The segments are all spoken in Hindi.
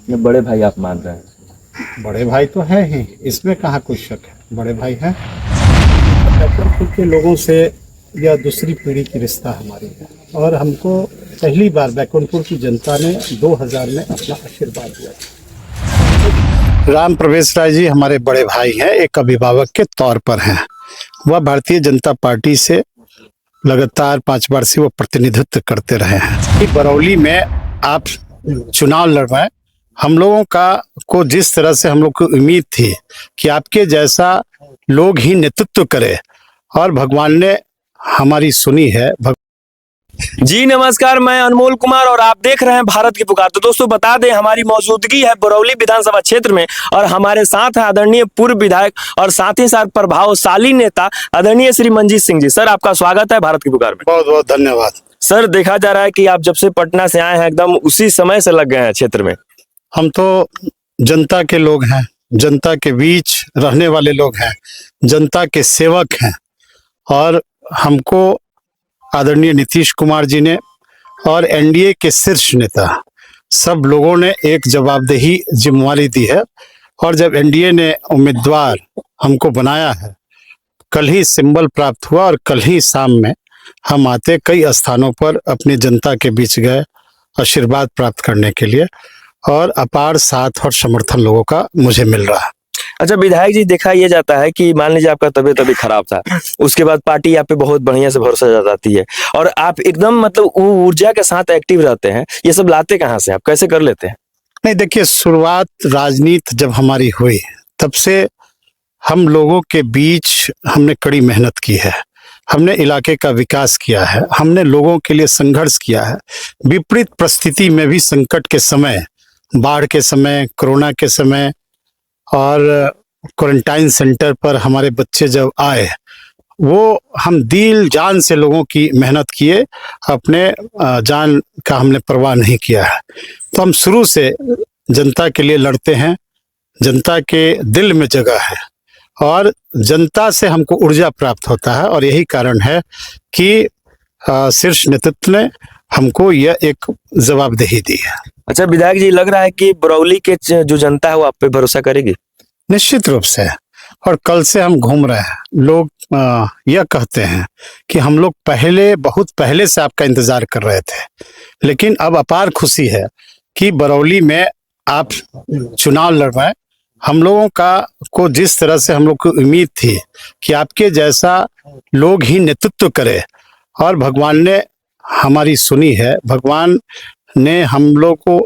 ये बड़े भाई आप मान रहे हैं? बड़े भाई तो है ही, इसमें कहाँ कोई शक है, बड़े भाई हैं। बैकुंठपुर के लोगों से यह दूसरी पीढ़ी की रिश्ता हमारी है और हमको पहली बार बैकुंठपुर की जनता ने 2000 में अपना आशीर्वाद दिया था। राम प्रवेश राय जी हमारे बड़े भाई हैं, एक अभिभावक के तौर पर हैं। वह भारतीय जनता पार्टी से लगातार 5 बार से वो प्रतिनिधित्व करते रहे हैं। बरौली में आप चुनाव लड़ रहे हैं, हम लोगों को जिस तरह से हम लोग को उम्मीद थी कि आपके जैसा लोग ही नेतृत्व करे, और भगवान ने हमारी सुनी है। जी नमस्कार, मैं अनमोल कुमार और आप देख रहे हैं भारत की पुकार। तो दोस्तों बता दें, हमारी मौजूदगी है बरौली विधानसभा क्षेत्र में और हमारे साथ है आदरणीय पूर्व विधायक और साथ ही साथ प्रभावशाली नेता आदरणीय श्री मंजीत सिंह जी। सर, आपका स्वागत है भारत की पुकार में। बहुत बहुत धन्यवाद। सर, देखा जा रहा है कि आप जब से पटना से आए हैं एकदम उसी समय से लग गए हैं क्षेत्र में। हम तो जनता के लोग हैं, जनता के बीच रहने वाले लोग हैं, जनता के सेवक हैं, और हमको आदरणीय नीतीश कुमार जी ने और एनडीए के शीर्ष नेता सब लोगों ने एक जवाबदेही जिम्मेवारी दी है। और जब एनडीए ने उम्मीदवार हमको बनाया है, कल ही सिंबल प्राप्त हुआ और कल ही शाम में हम आते कई स्थानों पर अपनी जनता के बीच गए आशीर्वाद प्राप्त करने के लिए, और अपार साथ और समर्थन लोगों का मुझे मिल रहा है। अच्छा विधायक जी, देखा ये जाता है कि मान लीजिए आपका तबीयत अभी खराब था, उसके बाद पार्टी आप पे बहुत बढ़िया से भरोसा जताती है और आप एकदम मतलब ऊर्जा के साथ एक्टिव रहते हैं। ये सब लाते कहाँ से, आप कैसे कर लेते हैं? नहीं, देखिए, शुरुआत राजनीति जब हमारी हुई तब से हम लोगों के बीच हमने कड़ी मेहनत की है, हमने इलाके का विकास किया है, हमने लोगों के लिए संघर्ष किया है। विपरीत परिस्थिति में भी, संकट के समय, बाढ़ के समय, कोरोना के समय और क्वारंटाइन सेंटर पर हमारे बच्चे जब आए, वो हम दिल जान से लोगों की मेहनत किए, अपने जान का हमने परवाह नहीं किया है। तो हम शुरू से जनता के लिए लड़ते हैं, जनता के दिल में जगह है और जनता से हमको ऊर्जा प्राप्त होता है, और यही कारण है कि शीर्ष नेतृत्व ने हमको यह एक जवाबदेही दी है। अच्छा विधायक जी, लग रहा है कि बरौली के जो जनता है वो आप पे भरोसा करेगी? निश्चित रूप से। और कल से हम घूम रहे हैं, लोग यह कहते हैं कि हम लोग बहुत पहले से आपका इंतजार कर रहे थे, लेकिन अब अपार खुशी है कि बरौली में आप चुनाव लड़ रहे हैं। हम लोगों को जिस तरह से हम लोग को उम्मीद थी कि आपके जैसा लोग ही नेतृत्व करे, और भगवान ने हमारी सुनी है। भगवान ने हम लोगों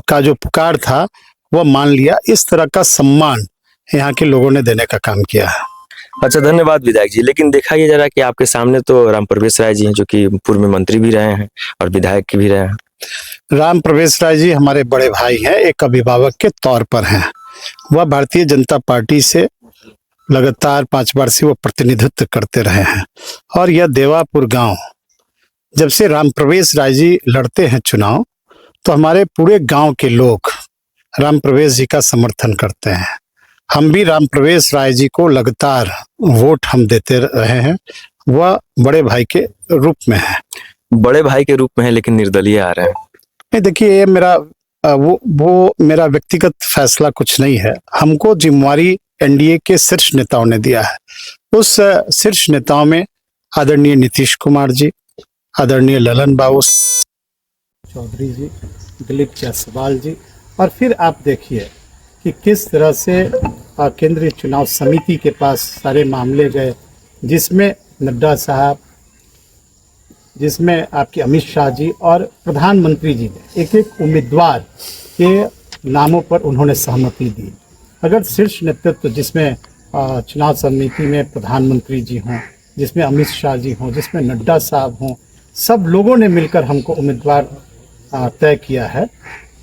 का जो पुकार था वह मान लिया। इस तरह का सम्मान यहाँ के लोगों ने देने का काम किया है। अच्छा धन्यवाद विधायक जी। लेकिन देखा ये जा रहा है कि आपके सामने तो राम प्रवेश राय जी हैं, जो कि पूर्व मंत्री भी रहे हैं और विधायक भी रहे हैं। राम प्रवेश राय जी हमारे बड़े भाई हैं, एक अभिभावक के तौर पर हैं। वह भारतीय जनता पार्टी से लगातार 5 बार से वो प्रतिनिधित्व करते रहे हैं, और यह देवापुर गांव, जब से राम प्रवेश राय जी लड़ते हैं चुनाव, तो हमारे पूरे गांव के लोग राम प्रवेश जी का समर्थन करते हैं। हम भी राम प्रवेश राय जी को लगातार वोट हम देते रहे हैं। वह बड़े भाई के रूप में है। बड़े भाई के रूप में है, लेकिन निर्दलीय आ रहे हैं। नहीं, देखिए, ये मेरा वो मेरा व्यक्तिगत फैसला कुछ नहीं है। हमको जिम्मेवारी एनडीए के शीर्ष नेताओं ने दिया है। उस शीर्ष नेताओं में आदरणीय नीतीश कुमार जी, आदरणीय ललन बाबू चौधरी जी, दिलीप जायसवाल जी, और फिर आप देखिए कि किस तरह से केंद्रीय चुनाव समिति के पास सारे मामले गए, जिसमें नड्डा साहब, जिसमें आपके अमित शाह जी और प्रधानमंत्री जी ने एक एक उम्मीदवार के नामों पर उन्होंने सहमति दी। अगर शीर्ष नेतृत्व, जिसमें चुनाव समिति में प्रधानमंत्री जी हों, जिसमें अमित शाह जी हों, जिसमें नड्डा साहब हों, सब लोगों ने मिलकर हमको उम्मीदवार तय किया है,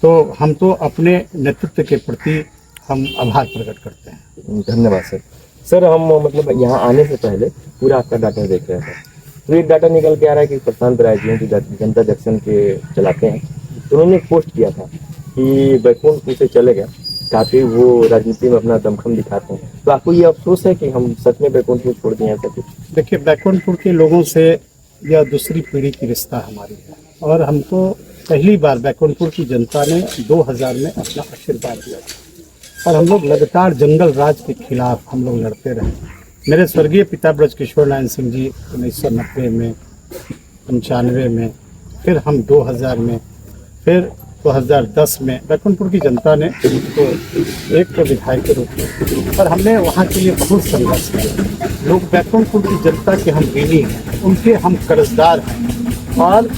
तो हम तो अपने नेतृत्व के प्रति हम आभार प्रकट करते हैं। धन्यवाद सर। सर, हम मतलब यहाँ आने से पहले पूरा आपका डाटा देख रहे थे, तो एक डाटा निकल के आ रहा है कि प्रशांत राय जी जो जनता जंक्शन के चलाते हैं, तो उन्होंने एक पोस्ट किया था कि बैकुंठपुर से चले गए, काफी वो राजनीति में अपना दमखम दिखाते हैं। तो आपको ये अफसोस है कि हम सच में बैकुंठपुर छोड़ दिए ऐसा कुछ? देखिए, बैकुंठपुर के लोगों से यह दूसरी पीढ़ी की रिश्ता हमारी है और हमको पहली बार बैकुंठपुर की जनता ने 2000 में अपना आशीर्वाद दिया और हम लोग लगातार जंगल राज के खिलाफ हम लोग लड़ते रहे। मेरे स्वर्गीय पिता ब्रजकिशोर नारायण सिंह जी 1990 में, 95 में, फिर हम 2000 में, फिर 2010 में बैकुंठपुर की जनता ने तो एक तो विधायक के रूप में, पर हमने वहाँ के लिए बहुत संघर्ष किया। लोग बैकुंठपुर की जनता के हम ऋणी हैं, उनके हम कर्जदार हैं, और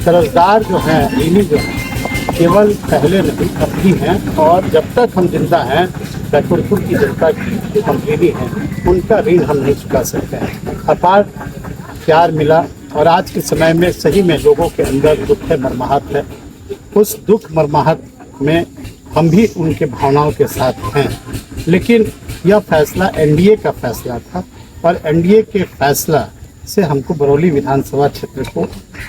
कर्जदार जो हैं, ऋणी जो हैं, केवल पहले नहीं अब भी हैं, और जब तक हम जिंदा हैं बैकुंठपुर की जनता की हम ऋणी हैं, उनका ऋण हम नहीं चुका सकते हैं। अपार प्यार मिला और आज के समय में सही में लोगों के अंदर दुख है, मर्माहत है। उस दुख मर्माहत में हम भी उनके भावनाओं के साथ हैं, लेकिन यह फैसला एनडीए का फैसला था और एनडीए के फैसला से हमको बरौली विधानसभा क्षेत्र को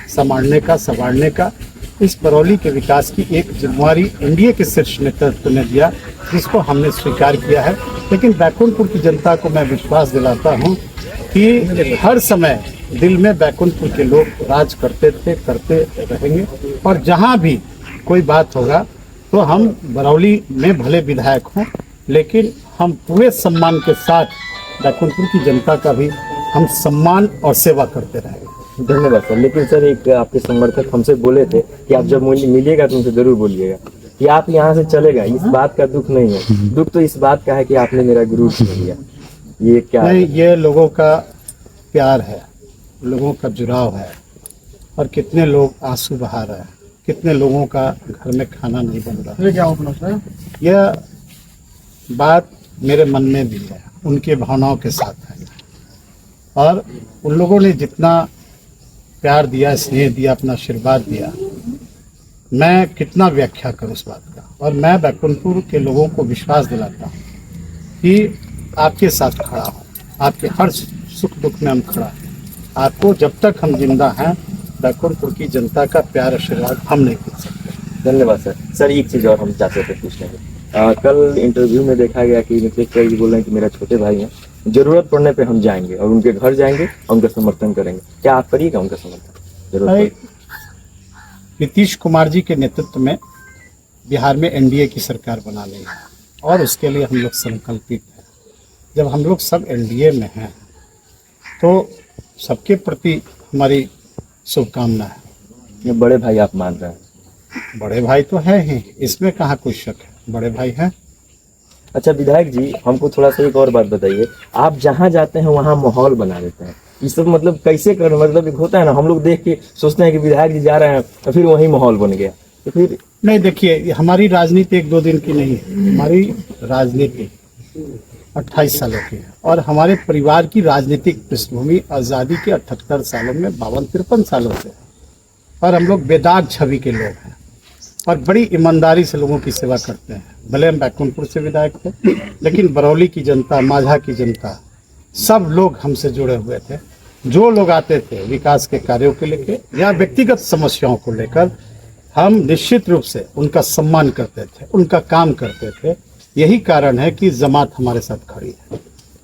संवारने का इस बरौली के विकास की एक जिम्मेवारी एनडीए के शीर्ष नेतृत्व ने दिया, जिसको हमने स्वीकार किया है। लेकिन बैकुंठपुर की जनता को मैं विश्वास दिलाता हूं कि हर समय दिल में बैकुंठपुर के लोग राज करते थे, करते रहेंगे, और जहां भी कोई बात होगा तो हम बरौली में भले विधायक हों, लेकिन हम पूरे सम्मान के साथ बैकुंठपुर की जनता का भी हम सम्मान और सेवा करते रहेंगे। धन्यवाद सर। लेकिन सर एक आपके समर्थक हमसे बोले थे कि आप जब मिलिएगा तो उनसे जरूर बोलिएगा कि आप यहाँ से चलेगा। इस बात का दुख नहीं है, दुख तो इस बात का है कि आपने मेरा गुरु छीन लिया। ये क्या नहीं, ये लोगों का प्यार है, लोगों का जुड़ाव है, और कितने लोग आंसू बहा रहे हैं, कितने लोगों का घर में खाना नहीं बन रहा है। यह बात मेरे मन में भी है, उनके भावनाओं के साथ है, और उन लोगों ने जितना प्यार दिया, स्नेह दिया, अपना आशीर्वाद दिया, मैं कितना व्याख्या करूं उस बात का। और मैं बैकुंठपुर के लोगों को विश्वास दिलाता हूं कि आपके साथ खड़ा हूं, आपके हर सुख दुख में हम खड़ा हैं। आपको जब तक हम जिंदा हैं बैकुंठपुर की जनता का प्यार आशीर्वाद हम नहीं भूल सकते। धन्यवाद सर। सर एक चीज और हम चाहते थे पूछने को, कल इंटरव्यू में देखा गया कि नीतीश सर जी बोल रहे हैं कि मेरा छोटे भाई हैं, जरूरत पड़ने पे हम जाएंगे और उनके घर जाएंगे और उनका समर्थन करेंगे। क्या आप करिएगा उनका समर्थन? जरूरत नीतीश कुमार जी के नेतृत्व में बिहार में एनडीए की सरकार बनानी है, और उसके लिए हम लोग संकल्पित हैं। जब हम लोग सब एनडीए में हैं तो सबके प्रति हमारी शुभकामना है। ये बड़े भाई आप मान रहे हैं? बड़े भाई तो है ही, इसमें कहाँ कोई शक है, बड़े भाई हैं। अच्छा विधायक जी, हमको थोड़ा सा एक और बात बताइए। आप जहाँ जाते हैं वहाँ माहौल बना देते हैं, ये सब मतलब कैसे कर, मतलब एक होता है ना, हम लोग देख के सोचते हैं कि विधायक जी जा रहे हैं और फिर वही माहौल बन गया, तो फिर नहीं। देखिए, हमारी राजनीति 1-2 दिन की नहीं है, हमारी राजनीति 28 सालों की है, और हमारे परिवार की राजनीतिक पृष्ठभूमि आज़ादी के 78 सालों में 52-53 सालों से, और हम लोग बेदाग छवि के लोग हैं और बड़ी ईमानदारी से लोगों की सेवा करते हैं। भले हम बैकुंठपुर से विधायक थे, लेकिन बरौली की जनता, माझा की जनता, सब लोग हमसे जुड़े हुए थे। जो लोग आते थे विकास के कार्यों को लेकर या व्यक्तिगत समस्याओं को लेकर, हम निश्चित रूप से उनका सम्मान करते थे, उनका काम करते थे। यही कारण है कि जमात हमारे साथ खड़ी है।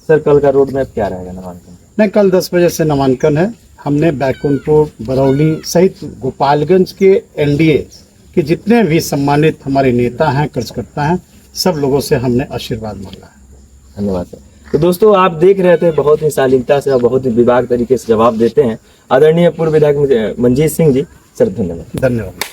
सर कल का रोड मैप क्या रहेगा नामांकन? नहीं, कल 10 बजे से नामांकन है। हमने बैकुंठपुर, बरौली सहित गोपालगंज के एनडीए के जितने भी सम्मानित हमारे नेता हैं, कार्यकर्ता हैं, सब लोगों से हमने आशीर्वाद मांगा है। धन्यवाद सर। तो दोस्तों आप देख रहे थे, बहुत ही शालीनता से और बहुत ही विभाग तरीके से जवाब देते हैं आदरणीय पूर्व विधायक मंजीत सिंह जी। सर धन्यवाद। धन्यवाद।